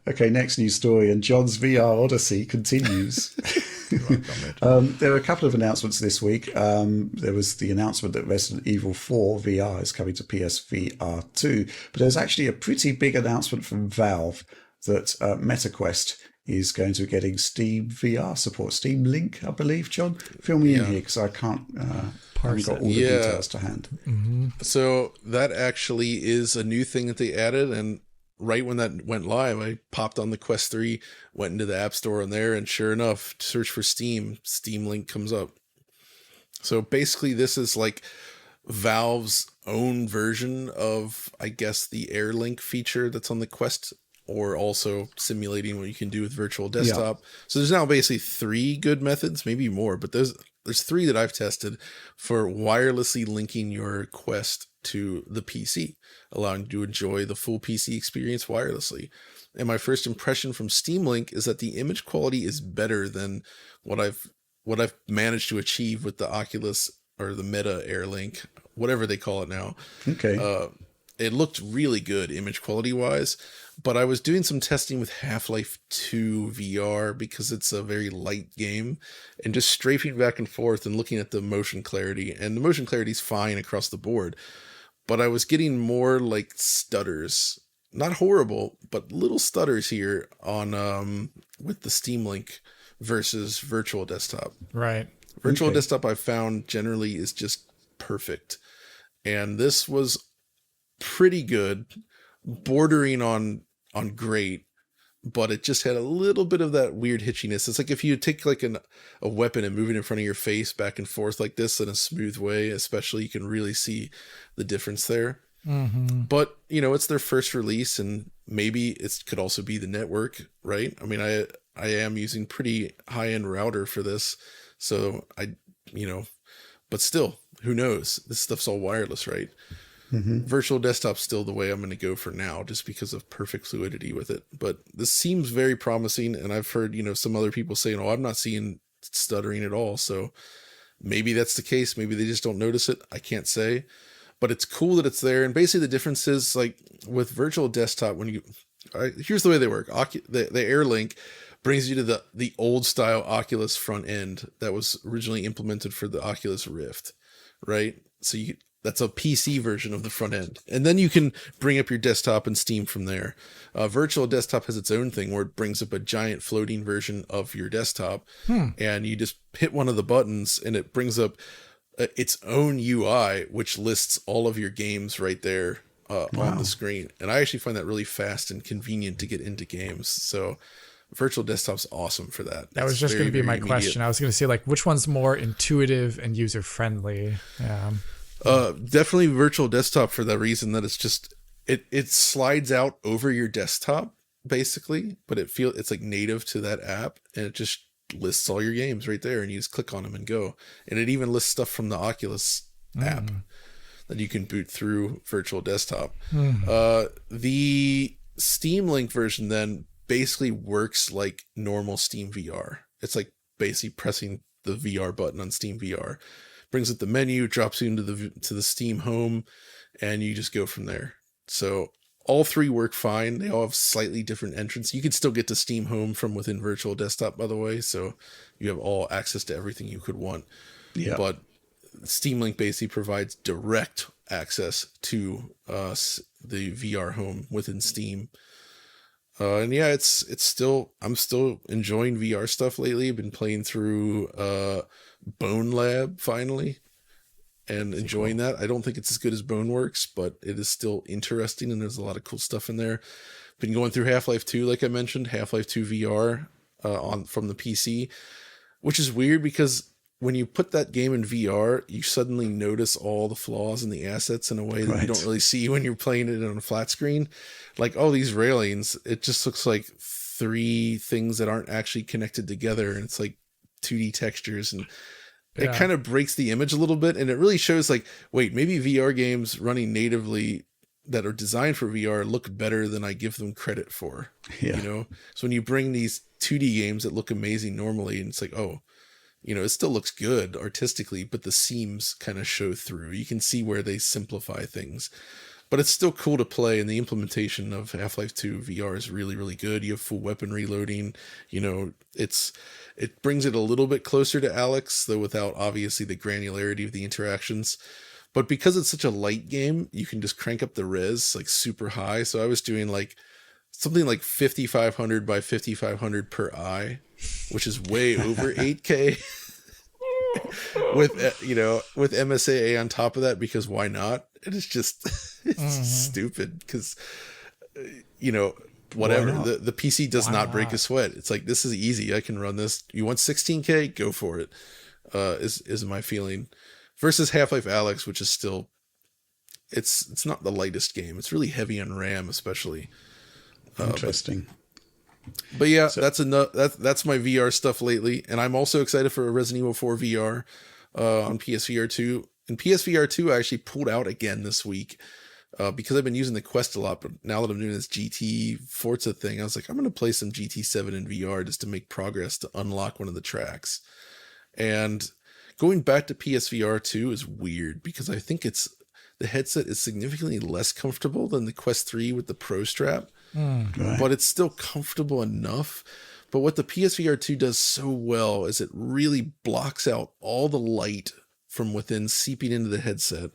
Okay, next news story, and John's VR Odyssey continues. You're welcome, mate. There were a couple of announcements this week. There was the announcement that Resident Evil 4 VR is coming to PSVR 2, but there's actually a pretty big announcement from Valve that MetaQuest is going to be getting Steam VR support. Steam Link, I believe, John. Fill me in Yeah. here because I can't, haven't Parse got it. all the Yeah. details to hand. So that actually is a new thing that they added, and right when that went live, I popped on the Quest 3, went into the App Store on there, and sure enough, search for Steam Link comes up. So basically this is like Valve's own version of, I guess, the Air Link feature that's on the Quest, or also simulating what you can do with virtual desktop. So there's now basically 3 good methods, maybe more, but there's 3 that I've tested for wirelessly linking your Quest to the PC, allowing you to enjoy the full PC experience wirelessly. And my first impression from Steam Link is that the image quality is better than what I've managed to achieve with the Oculus or the Meta Air Link, whatever they call it now. Okay. It looked really good image quality wise, but I was doing some testing with Half-Life 2 VR because it's a very light game, and just strafing back and forth and looking at the motion clarity, and the motion clarity is fine across the board, but I was getting more like stutters, not horrible, but little stutters here on with the Steam Link versus virtual desktop. Right. Virtual Okay. desktop I've found generally is just perfect, and this was pretty good, bordering on great, but it just had a little bit of that weird hitchiness. It's like if you take like a weapon and move it in front of your face back and forth like this in a smooth way, especially, you can really see the difference there. But it's their first release, and maybe it could also be the network, right? I mean, I am using pretty high end router for this, so but still, who knows? This stuff's all wireless, right? Virtual desktop's still the way I'm going to go for now, just because of perfect fluidity with it. But this seems very promising, and I've heard some other people saying, "Oh, I'm not seeing stuttering at all." So maybe that's the case. Maybe they just don't notice it. I can't say, but it's cool that it's there. And basically, the difference is like with virtual desktop, here's the way they work. The Air Link brings you to the old style Oculus front end that was originally implemented for the Oculus Rift, right? So that's a PC version of the front end. And then you can bring up your desktop and Steam from there. Virtual desktop has its own thing where it brings up a giant floating version of your desktop, and you just hit one of the buttons and it brings up its own UI, which lists all of your games right there on the screen. And I actually find that really fast and convenient to get into games. So virtual desktop's awesome for that. That was It's just going to be very, my very question. I was going to say, like, which one's more intuitive and user friendly? Yeah. Definitely virtual desktop, for that reason that it's just it slides out over your desktop basically, but it's like native to that app, and it just lists all your games right there, and you just click on them and go. And it even lists stuff from the Oculus app that you can boot through virtual desktop. The Steam Link version then basically works like normal Steam VR. It's like basically pressing the VR button on Steam VR. Brings up the menu, drops you into the Steam home, and you just go from there. So all 3 work fine. They all have slightly different entrance. You can still get to Steam home from within virtual desktop, by the way, so you have all access to everything you could want. Yeah. But Steam Link basically provides direct access to the VR home within Steam. And yeah, I'm still enjoying VR stuff lately. I've been playing through Bone Lab finally and enjoying that. I don't think it's as good as Boneworks, but it is still interesting, and there's a lot of cool stuff in there. Been going through Half-Life 2, like I mentioned, Half-Life 2 VR from the PC, which is weird because when you put that game in VR, you suddenly notice all the flaws in the assets in a way that you don't really see when you're playing it on a flat screen. Like, oh, these railings, it just looks like 3 things that aren't actually connected together, and it's like 2D textures, and it kind of breaks the image a little bit, and it really shows like, wait, maybe VR games running natively that are designed for VR look better than I give them credit for. Yeah. So when you bring these 2D games that look amazing normally, and it's like, oh, it still looks good artistically, but the seams kind of show through. You can see where they simplify things. but it's still cool to play. And the implementation of Half-Life 2 VR is really, really good. You have full weapon reloading. You know, it brings it a little bit closer to Alex, though without obviously the granularity of the interactions. But because it's such a light game, you can just crank up the res like super high. So I was doing like something like 5500 by 5500 per eye, which is way over 8K. With with MSAA on top of that, because why not? It is just stupid, because whatever, the PC does not break a sweat. It's like, this is easy, I can run this. You want 16K, go for it. Is my feeling, versus Half-Life Alyx, which is still, it's not the lightest game. It's really heavy on RAM, especially. Interesting. But yeah, that's enough. That's my VR stuff lately, and I'm also excited for Resident Evil 4 VR on PSVR 2. And PSVR 2 I actually pulled out again this week because I've been using the Quest a lot. But now that I'm doing this GT Forza thing, I was like, I'm going to play some GT7 in VR just to make progress to unlock one of the tracks. And going back to PSVR 2 is weird, because I think the headset is significantly less comfortable than the Quest 3 with the Pro Strap. Right. But it's still comfortable enough. But what the PSVR 2 does so well is it really blocks out all the light from within seeping into the headset.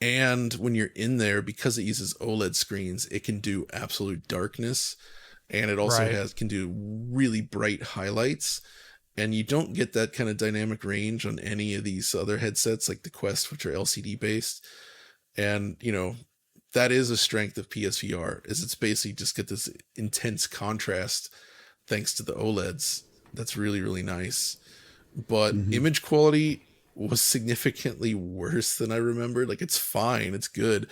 And when you're in there, because it uses OLED screens, it can do absolute darkness. And it also can do really bright highlights. And you don't get that kind of dynamic range on any of these other headsets like the Quest, which are LCD based. And, that is a strength of PSVR, is it's basically just get this intense contrast thanks to the OLEDs. That's really, really nice. But image quality was significantly worse than I remembered. Like, it's fine, it's good,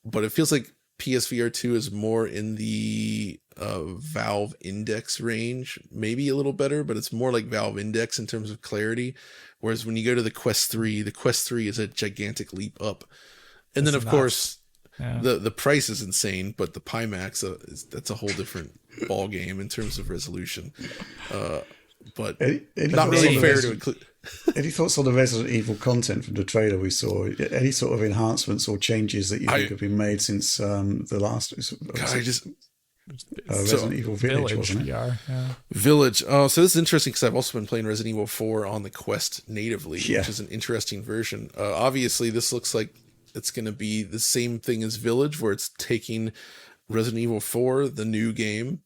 but it feels like PSVR 2 is more in the Valve Index range, maybe a little better, but it's more like Valve Index in terms of clarity. Whereas when you go to the Quest 3 is a gigantic leap up. And then, of course, the price is insane, but the Pimax, that's a whole different ball game in terms of resolution. But not really fair to include. Any thoughts on the Resident Evil content from the trailer we saw? Any sort of enhancements or changes that you think have been made since the last? Resident Evil Village, wasn't it? VR, Village. Oh, so this is interesting because I've also been playing Resident Evil 4 on the Quest natively, which is an interesting version. Obviously, this looks like it's going to be the same thing as Village, where it's taking Resident Evil 4, the new game,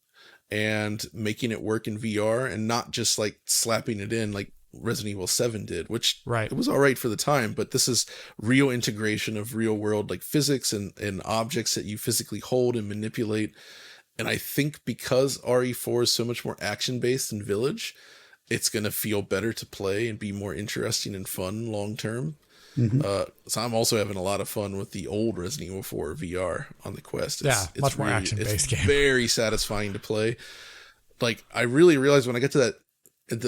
and making it work in VR, and not just like slapping it in like Resident Evil 7 did, which it was all right for the time, but this is real integration of real world like physics and objects that you physically hold and manipulate. And I think because RE4 is so much more action based than Village, it's going to feel better to play and be more interesting and fun long term. So I'm also having a lot of fun with the old Resident Evil 4 VR on the Quest. It's much more action-based game. Very satisfying to play. Like, I really realized when I get to that, at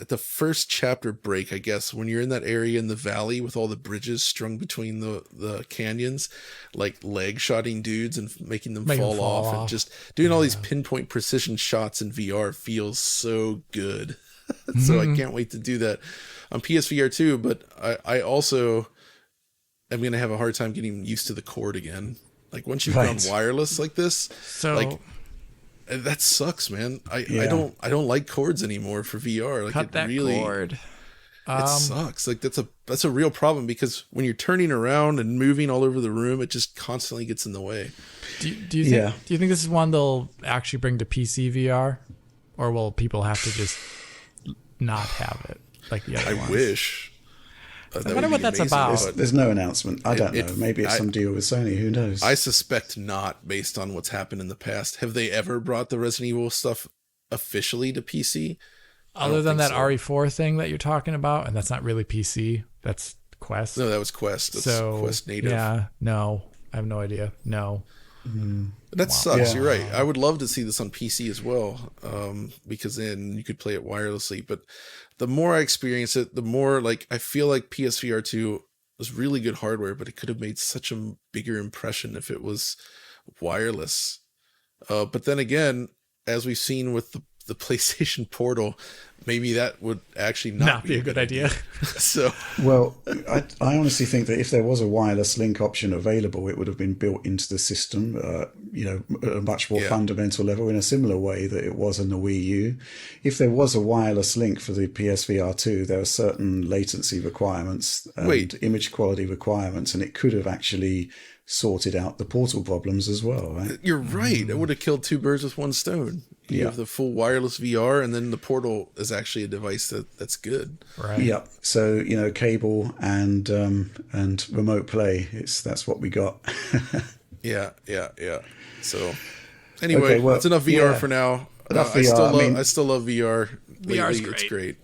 the first chapter break, I guess, when you're in that area in the valley with all the bridges strung between the canyons, like leg shotting dudes and making them fall off, and just doing all these pinpoint precision shots in VR feels so good. So I can't wait to do that on PSVR 2, but I also am going to have a hard time getting used to the cord again. Like, once you've gone wireless like this, that sucks, man. I don't like cords anymore for VR. Like, cut that cord. It sucks. Like, that's a real problem, because when you're turning around and moving all over the room, it just constantly gets in the way. Do you think this is one they'll actually bring to PC VR, or will people have to just not have it like the other ones? I wish. I wonder what that's about. There's no announcement. I don't know. Maybe it's some deal with Sony. Who knows? I suspect not, based on what's happened in the past. Have they ever brought the Resident Evil stuff officially to PC? Other than that RE4 thing that you're talking about, and that's not really PC. That's Quest. No, that was Quest. That's Quest native. Yeah, no. I have no idea. No. That sucks. You're right. I would love to see this on PC as well, because then you could play it wirelessly. But the more I experience it, the more like I feel like PSVR 2 was really good hardware, but it could have made such a bigger impression if it was wireless. But then again, as we've seen with the PlayStation Portal, maybe that would actually Not be a good idea. So, Well, I honestly think that if there was a wireless link option available, it would have been built into the system, at a much more fundamental level in a similar way that it was in the Wii U. If there was a wireless link for the PSVR 2, there are certain latency requirements and image quality requirements, and it could have actually sorted out the Portal problems as well, right? you're right. It would have killed two birds with one stone. You have the full wireless VR, and then the Portal is actually a device that's good. Right. Yeah. So, cable and remote play, that's what we got. Yeah. So anyway, Okay, well, that's enough VR yeah. for now. Enough I VR, still love VR. VR is Lately, it's great.